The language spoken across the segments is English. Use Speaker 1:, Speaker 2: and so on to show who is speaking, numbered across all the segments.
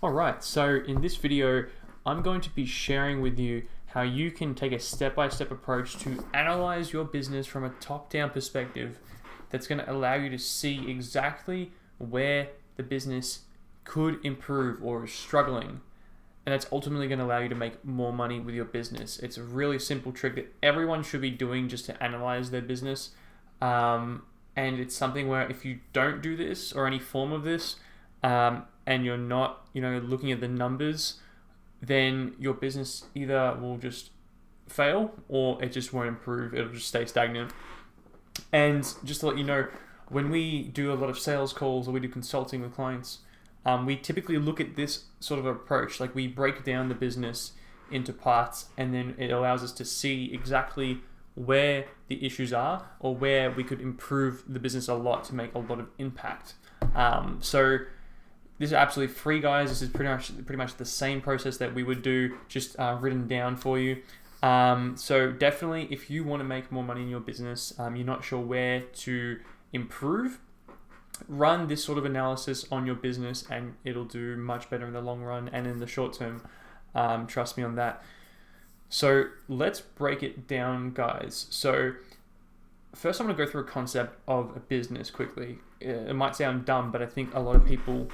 Speaker 1: Alright, so in this video, I'm going to be sharing with you how you can take a step-by-step approach to analyze your business from a top-down perspective that's going to allow you to see exactly where the business could improve or is struggling. And that's ultimately going to allow you to make more money with your business. It's a really simple trick that everyone should be doing just to analyze their business. And it's something where if you don't do this or any form of this, and you're not, looking at the numbers, then your business either will just fail or it just won't improve. It'll just stay stagnant. And just to let you know, when we do a lot of sales calls or we do consulting with clients, we typically look at this sort of approach. Like, we break down the business into parts, and then it allows us to see exactly where the issues are or where we could improve the business a lot to make a lot of impact. So this is absolutely free, guys. This is pretty much the same process that we would do, just written down for you. So definitely, if you want to make more money in your business, you're not sure where to improve, run this sort of analysis on your business, and it'll do much better in the long run and in the short term. Trust me on that. So let's break it down, guys. So first, I'm going to go through a concept of a business quickly. It might sound dumb, but I think a lot of people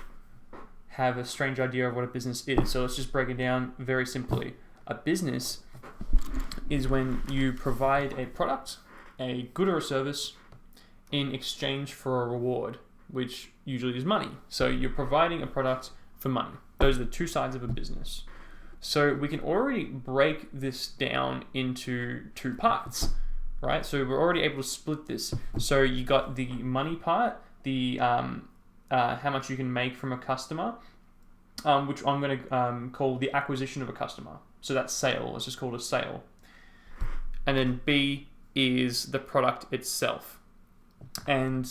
Speaker 1: have a strange idea of what a business is. So let's just break it down very simply. A business is when you provide a product, a good or a service, in exchange for a reward, which usually is money. So you're providing a product for money. Those are the two sides of a business. So we can already break this down into two parts, right? So we're already able to split this. So you got the money part, the how much you can make from a customer, which I'm going to call the acquisition of a customer. So that's sale. Let's just call it a sale. And then B is the product itself. And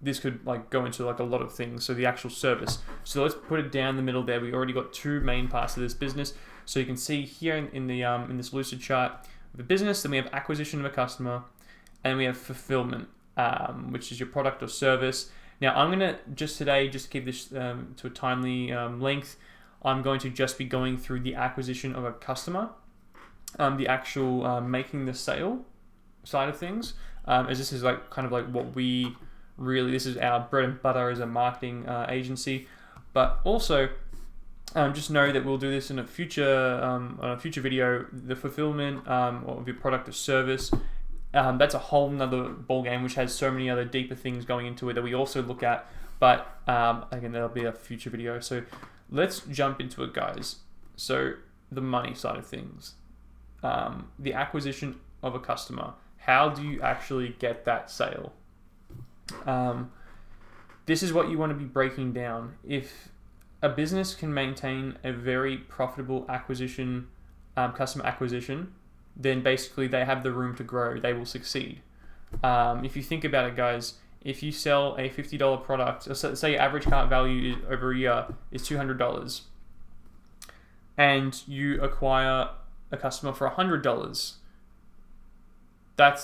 Speaker 1: this could go into a lot of things. So the actual service. So let's put it down the middle there. We already got two main parts of this business. So you can see here in the in this Lucid chart, the business. Then we have acquisition of a customer, and we have fulfillment, which is your product or service. Now, I'm going to just to keep this to a timely length, I'm going to just be going through the acquisition of a customer, the actual making the sale side of things, as this is what we really, this is our bread and butter as a marketing agency. But also, just know that we'll do this in a future video, the fulfillment of your product or service. That's a whole nother ball game, which has so many other deeper things going into it that we also look at. But again, that'll be a future video. So let's jump into it, guys. So the money side of things, the acquisition of a customer. How do you actually get that sale? This is what you want to be breaking down. If a business can maintain a very profitable acquisition, customer acquisition, then basically they have the room to grow. They will succeed. If you think about it, guys, if you sell a $50 product, say your average cart value over a year is $200, and you acquire a customer for $100,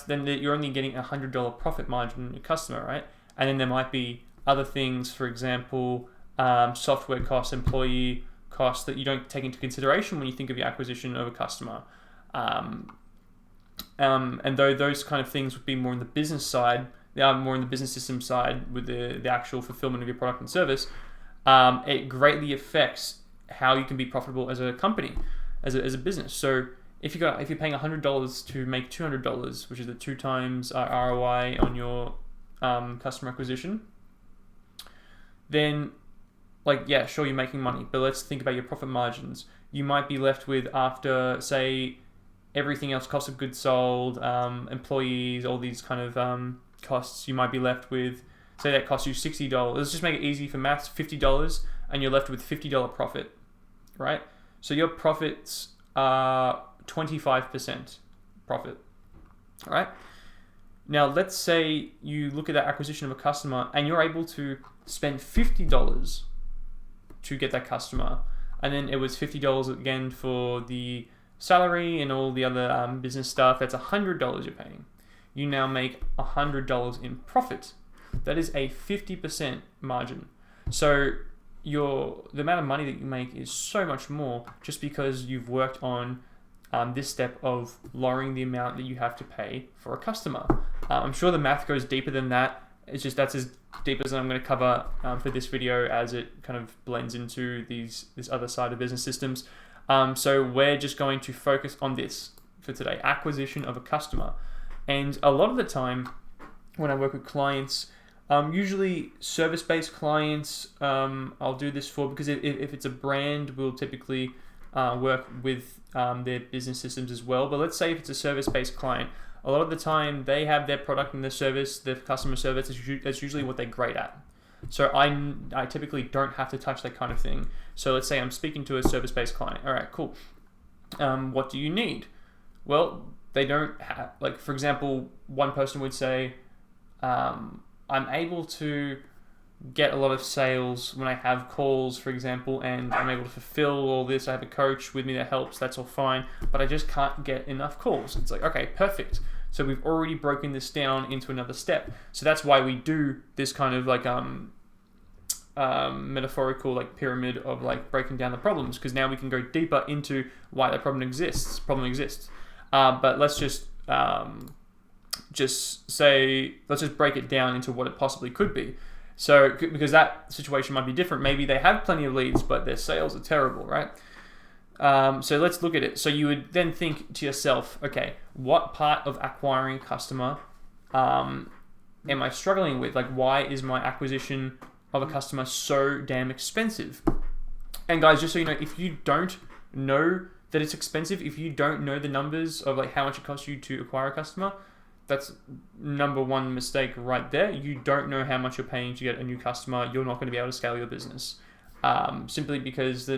Speaker 1: then you're only getting a $100 profit margin on your customer, right? And then there might be other things, for example, software costs, employee costs that you don't take into consideration when you think of your acquisition of a customer. And though those kind of things would be more on the business side, they are more in the business system side with the actual fulfillment of your product and service, it greatly affects how you can be profitable as a company, as a business. So if you're paying $100 to make $200, which is the 2 times ROI on your customer acquisition, then sure, you're making money, but let's think about your profit margins. You might be left with, after, say, everything else, cost of goods sold, employees, all these kind of costs, you might be left with, say that costs you $60. Let's just make it easy for maths, $50, and you're left with $50 profit, right? So your profits are 25% profit, all right? Now, let's say you look at that acquisition of a customer and you're able to spend $50 to get that customer, and then it was $50 again for the salary and all the other business stuff. That's $100 you're paying. You now make $100 in profit. That is a 50% margin. So the amount of money that you make is so much more just because you've worked on this step of lowering the amount that you have to pay for a customer. I'm sure the math goes deeper than that. It's just that's as deep as I'm going to cover for this video, as it kind of blends into this other side of business systems. So we're just going to focus on this for today: acquisition of a customer. And a lot of the time when I work with clients, usually service-based clients, I'll do this for, because if it's a brand, we'll typically work with their business systems as well. But let's say if it's a service-based client, a lot of the time they have their product and their service, their customer service, that's usually what they're great at. So I typically don't have to touch that kind of thing. So let's say I'm speaking to a service-based client. All right, cool. What do you need? Well, they don't have, like, for example, one person would say, I'm able to get a lot of sales when I have calls, for example, and I'm able to fulfill all this. I have a coach with me that helps, that's all fine, but I just can't get enough calls. It's like, okay, perfect. So we've already broken this down into another step. So that's why we do this kind of like metaphorical like pyramid of like breaking down the problems, because now we can go deeper into why that problem exists. But let's just break it down into what it possibly could be. So, because that situation might be different. Maybe they have plenty of leads, but their sales are terrible, right? So let's look at it. So you would then think to yourself, okay, what part of acquiring a customer am I struggling with? Like, why is my acquisition of a customer so damn expensive? And guys, just so you know, if you don't know that it's expensive, if you don't know the numbers of like how much it costs you to acquire a customer, that's number one mistake right there. You don't know how much you're paying to get a new customer. You're not going to be able to scale your business, simply because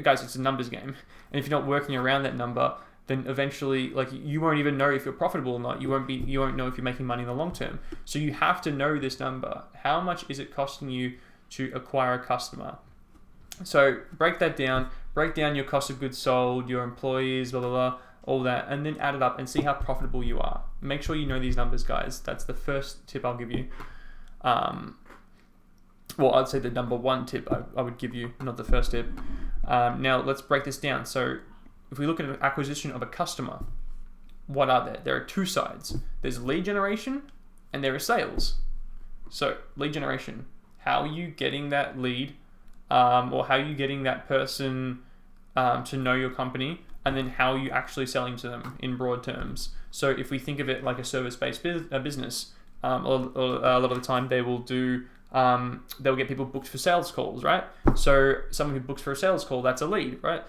Speaker 1: guys, it's a numbers game. And if you're not working around that number, then eventually, like, you won't even know if you're profitable or not. You won't know if you're making money in the long term. So you have to know this number. How much is it costing you to acquire a customer? So break that down. Break down your cost of goods sold, your employees, blah blah blah, all that, and then add it up and see how profitable you are. Make sure you know these numbers, guys. That's the first tip I'll give you. Well, I'd say the number one tip I would give you, not the first tip. Now let's break this down. So if we look at an acquisition of a customer, what are there? There are two sides. There's lead generation and there is sales. So lead generation, how are you getting that lead, or how are you getting that person to know your company? And then how are you actually selling to them in broad terms? So if we think of it like a service-based business, a lot of the time they will do, they'll get people booked for sales calls, right? So someone who books for a sales call, that's a lead, right?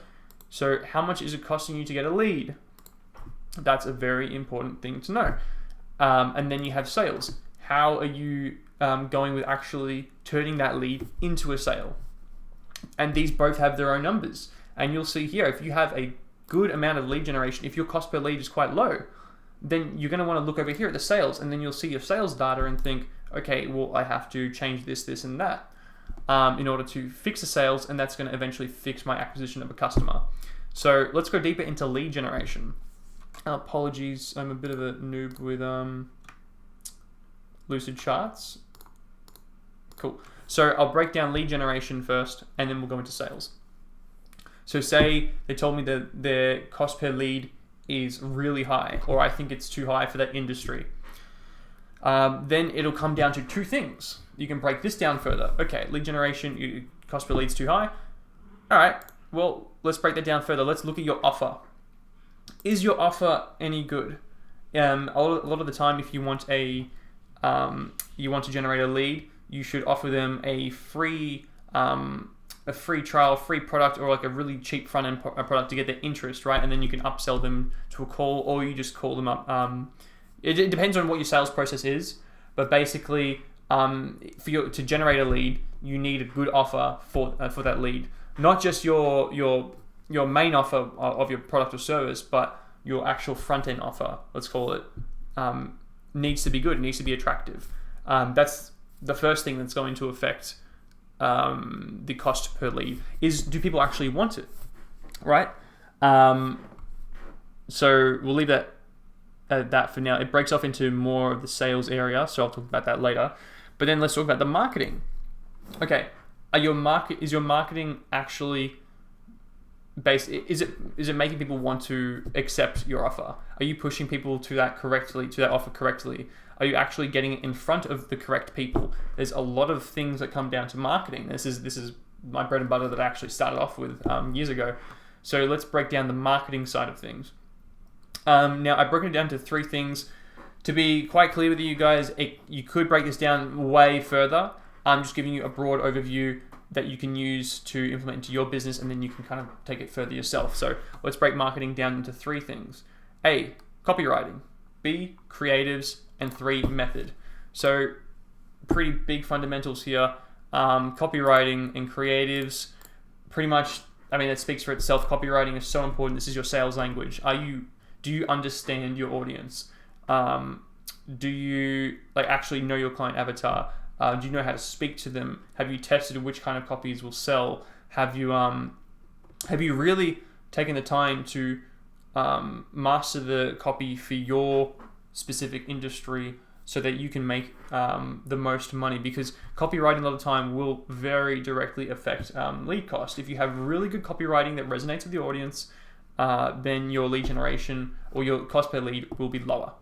Speaker 1: So how much is it costing you to get a lead? That's a very important thing to know. And then you have sales. How are you going with actually turning that lead into a sale? And these both have their own numbers. And you'll see here, if you have a good amount of lead generation, if your cost per lead is quite low, then you're going to want to look over here at the sales, and then you'll see your sales data and think, okay, well, I have to change this, this, and that in order to fix the sales, and that's going to eventually fix my acquisition of a customer. So let's go deeper into lead generation. Apologies, I'm a bit of a noob with Lucidcharts. Cool. So I'll break down lead generation first, and then we'll go into sales. So say they told me that their cost per lead is really high, or I think it's too high for that industry. Then it'll come down to two things. You can break this down further. Okay, lead generation, cost per lead's too high. All right, well, let's break that down further. Let's look at your offer. Is your offer any good? A lot of the time, if you want to generate a lead, you should offer them a free trial, free product, or like a really cheap front end product to get their interest, right? And then you can upsell them to a call, or you just call them up. It depends on what your sales process is, but basically, to generate a lead, you need a good offer for that lead. Not just your main offer of your product or service, but your actual front end offer, let's call it, needs to be good, needs to be attractive. That's the first thing that's going to affect the cost per lead. Do people actually want it, right? So we'll leave that for now. It breaks off into more of the sales area, so I'll talk about that later. But then let's talk about the marketing. Okay, is your marketing actually based? Is it making people want to accept your offer? Are you pushing people to that offer correctly? Are you actually getting it in front of the correct people? There's a lot of things that come down to marketing. This is my bread and butter that I actually started off with years ago. So let's break down the marketing side of things. Now I've broken it down to 3 things. To be quite clear with you guys, you could break this down way further. I'm just giving you a broad overview that you can use to implement into your business, and then you can kind of take it further yourself. So let's break marketing down into 3 things. A, copywriting. B, creatives. And 3, method. So pretty big fundamentals here. Copywriting and creatives, pretty much, I mean, it speaks for itself. Copywriting is so important. This is your sales language. Do you understand your audience? Do you actually know your client avatar? Do you know how to speak to them? Have you tested which kind of copies will sell? Have you really taken the time to master the copy for your specific industry so that you can make the most money? Because copywriting a lot of time will very directly affect lead cost. If you have really good copywriting that resonates with your audience, then your lead generation or your cost per lead will be lower.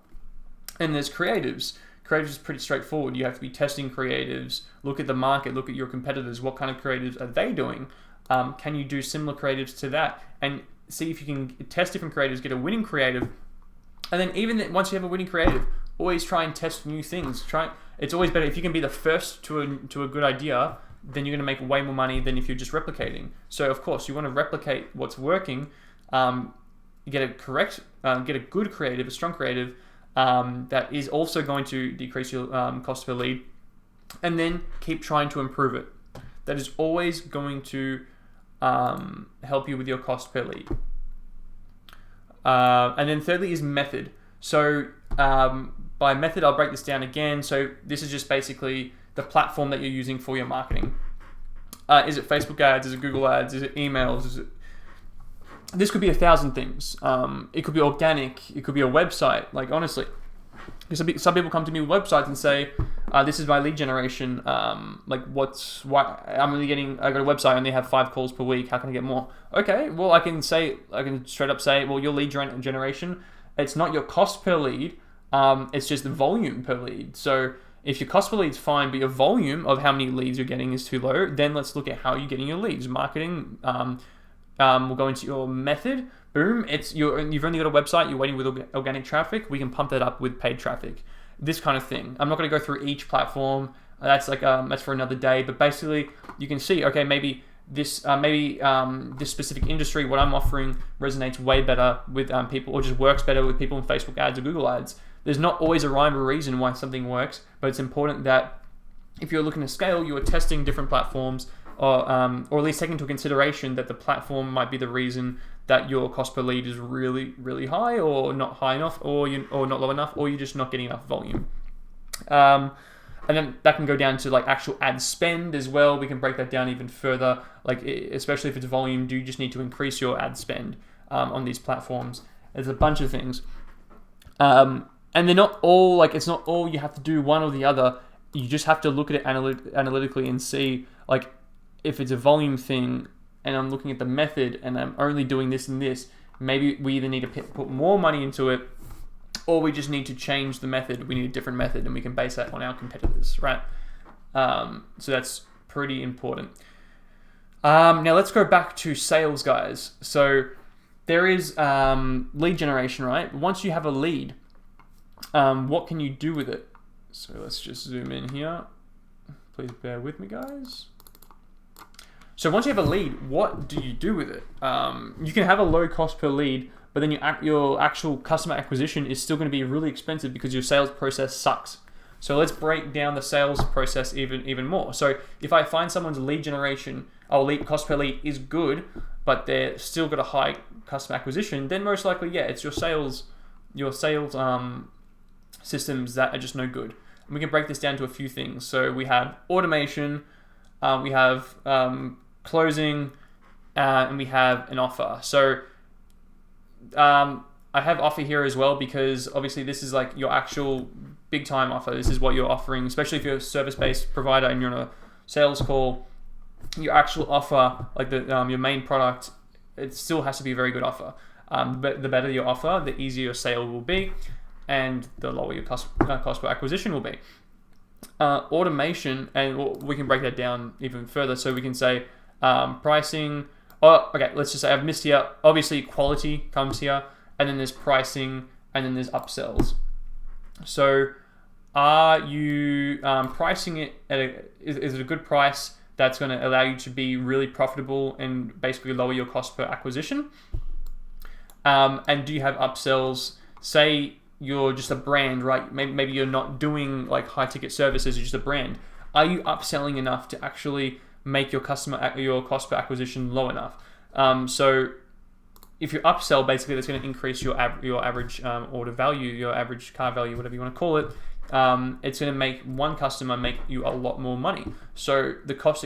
Speaker 1: And there's creatives. Creatives is pretty straightforward. You have to be testing creatives, look at the market, look at your competitors, what kind of creatives are they doing? Can you do similar creatives to that? And see if you can test different creatives, get a winning creative. And then even once you have a winning creative, always try and test new things. It's always better if you can be the first to a good idea, then you're going to make way more money than if you're just replicating. So of course you want to replicate what's working, get a good creative, a strong creative that is also going to decrease your cost per lead, and then keep trying to improve it. That is always going to help you with your cost per lead. And then thirdly is method. So by method, I'll break this down again. So this is just basically the platform that you're using for your marketing. Is it Facebook ads? Is it Google ads? Is it emails? This could be 1,000 things. It could be organic. It could be a website. Like honestly, some people come to me with websites and say, "This is my lead generation. Why I'm only getting? I got a website. I only have 5 calls per week. How can I get more?" Okay, well I can straight up say, well, your lead generation, it's not your cost per lead. It's just the volume per lead. So if your cost per lead's fine, but your volume of how many leads you're getting is too low, then let's look at how you're getting your leads. Marketing. We'll go into your method. Boom, you've only got a website, you're waiting with organic traffic, we can pump that up with paid traffic. This kind of thing. I'm not going to go through each platform. That's for another day, but basically you can see, okay, maybe this specific industry, what I'm offering resonates way better with people, or just works better with people in Facebook ads or Google ads. There's not always a rhyme or reason why something works, but it's important that if you're looking to scale, you are testing different platforms, or at least taking into consideration that the platform might be the reason that your cost per lead is really, really high, or not high enough, or not low enough, or you're just not getting enough volume. And then that can go down to actual ad spend as well. We can break that down even further. Especially if it's volume, do you just need to increase your ad spend on these platforms? There's a bunch of things. And they're not all, it's not all you have to do one or the other. You just have to look at it analytically and see, if it's a volume thing and I'm looking at the method and I'm only doing this and this, maybe we either need to put more money into it, or we just need to change the method. We need a different method, and we can base that on our competitors, right? So that's pretty important. Now let's go back to sales, guys. So there is lead generation, right? Once you have a lead, what can you do with it? So let's just zoom in here. Please bear with me, guys. So once you have a lead, what do you do with it? You can have a low cost per lead, but then your actual customer acquisition is still going to be really expensive because your sales process sucks. So let's break down the sales process even more. So if I find someone's lead generation, lead cost per lead is good, but they're still got a high customer acquisition, then most likely, it's your sales systems that are just no good. And we can break this down to a few things. So we have automation, we have closing, and we have an offer. So I have offer here as well, because obviously this is your actual big time offer. This is what you're offering, especially if you're a service-based provider and you're on a sales call. your actual offer, like your main product, it still has to be a very good offer. But the better your offer, the easier your sale will be, and the lower your cost per acquisition will be. Automation, and we can break that down even further. So we can say pricing. Oh, okay, let's just say I've missed here. Obviously, quality comes here, and then there's pricing, and then there's upsells. So, are you pricing it is it a good price that's going to allow you to be really profitable and basically lower your cost per acquisition? And do you have upsells? Say you're just a brand, right? Maybe you're not doing like high ticket services, you're just a brand. Are you upselling enough to actually make your cost per acquisition low enough? So if you upsell, basically that's going to increase your average order value, your average car value, whatever you want to call it. It's going to make one customer make you a lot more money. So the cost,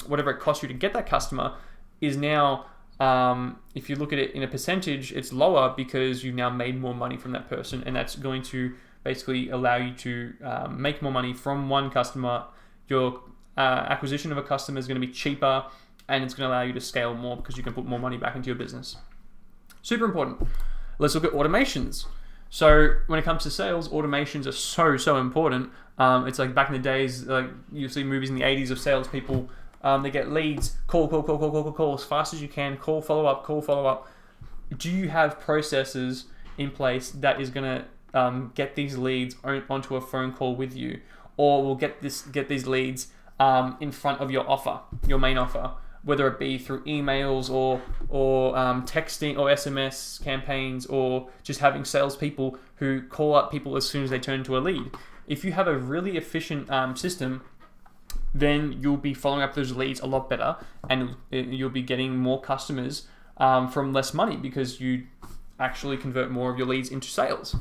Speaker 1: whatever it costs you to get that customer, is now, if you look at it in a percentage, it's lower because you've now made more money from that person, and that's going to basically allow you to make more money from one customer. Your acquisition of a customer is going to be cheaper, and it's going to allow you to scale more because you can put more money back into your business. Super important. Let's look at automations. So when it comes to sales, automations are so important. It's like back in the days, like you see movies in the 80s of salespeople. They get leads, call as fast as you can, call, follow up. Do you have processes in place that is going to get these leads onto a phone call with you, or will get these leads in front of your offer, your main offer, whether it be through emails or texting or SMS campaigns, or just having salespeople who call up people as soon as they turn into a lead? If you have a really efficient system, then you'll be following up those leads a lot better, and you'll be getting more customers from less money because you actually convert more of your leads into sales.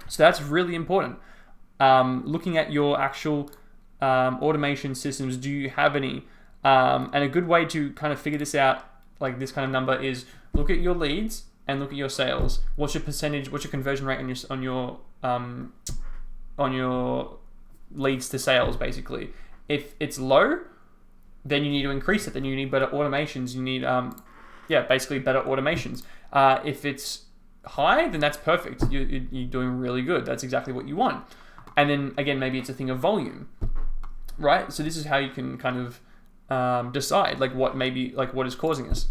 Speaker 1: So that's really important. Looking at your actual automation systems, do you have any? And a good way to kind of figure this out, like this kind of number, is look at your leads and look at your sales. What's your percentage? What's your conversion rate on your leads to sales, basically? If it's low, then you need to increase it. Then you need better automations. You need, basically better automations. If it's high, then that's perfect. You're doing really good. That's exactly what you want. And then again, maybe it's a thing of volume, right? So this is how you can kind of decide what is causing this.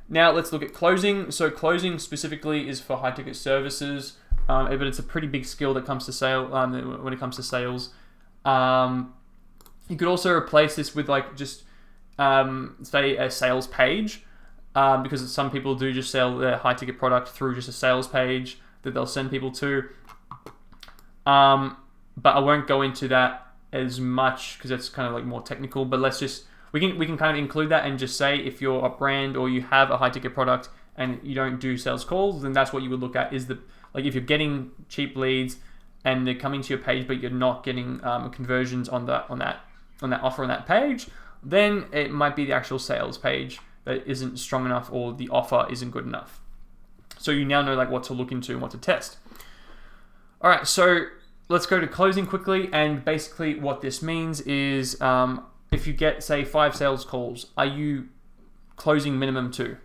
Speaker 1: Now let's look at closing. So closing specifically is for high ticket services, but it's a pretty big skill that comes to sale when it comes to sales. You could also replace this with say a sales page, because some people do just sell their high ticket product through just a sales page that they'll send people to. But I won't go into that as much because it's kind of like more technical. But we can kind of include that and just say if you're a brand or you have a high ticket product and you don't do sales calls, then that's what you would look at. Is if you're getting cheap leads and they're coming to your page, but you're not getting conversions on that offer on that page, then it might be the actual sales page that isn't strong enough, or the offer isn't good enough. So you now know what to look into and what to test. All right, so let's go to closing quickly. And basically what this means is if you get, say, 5 sales calls, are you closing minimum 2?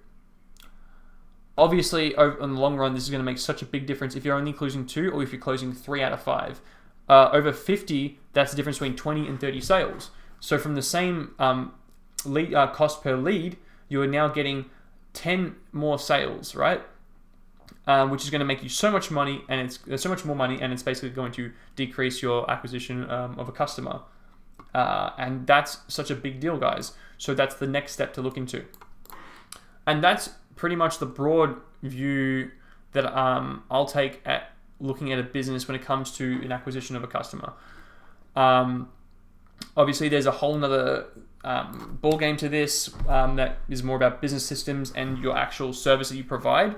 Speaker 1: Obviously, in the long run, this is going to make such a big difference if you're only closing 2 or if you're closing 3 out of 5. Over 50, that's the difference between 20 and 30 sales. So from the same cost per lead, you are now getting 10 more sales, right? Which is going to make you so much money, and it's so much more money, and it's basically going to decrease your acquisition of a customer. And that's such a big deal, guys. So that's the next step to look into. And that's pretty much the broad view that I'll take at looking at a business when it comes to an acquisition of a customer. Obviously, there's a whole nother ball game to this that is more about business systems and your actual service that you provide.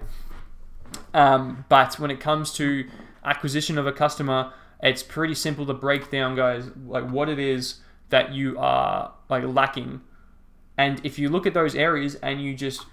Speaker 1: But when it comes to acquisition of a customer, it's pretty simple to break down, guys, what it is that you are lacking. And if you look at those areas and you just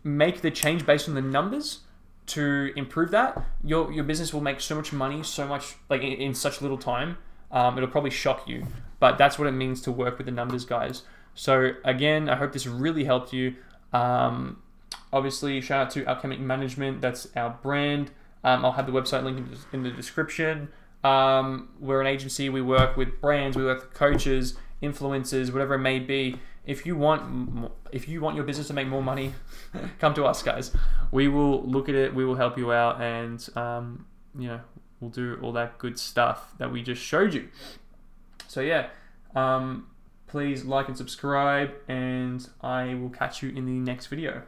Speaker 1: make the change based on the numbers to improve that, your business will make so much money, so much in such little time. It'll probably shock you. but that's what it means to work with the numbers, guys. So again, I hope this really helped you. Obviously, shout out to Alchemic Management. That's our brand. I'll have the website link in the description. We're an agency. We work with brands. We work with coaches, influencers, whatever it may be. If you want your business to make more money, come to us, guys. We will look at it. We will help you out, and we'll do all that good stuff that we just showed you. So yeah, please like and subscribe, and I will catch you in the next video.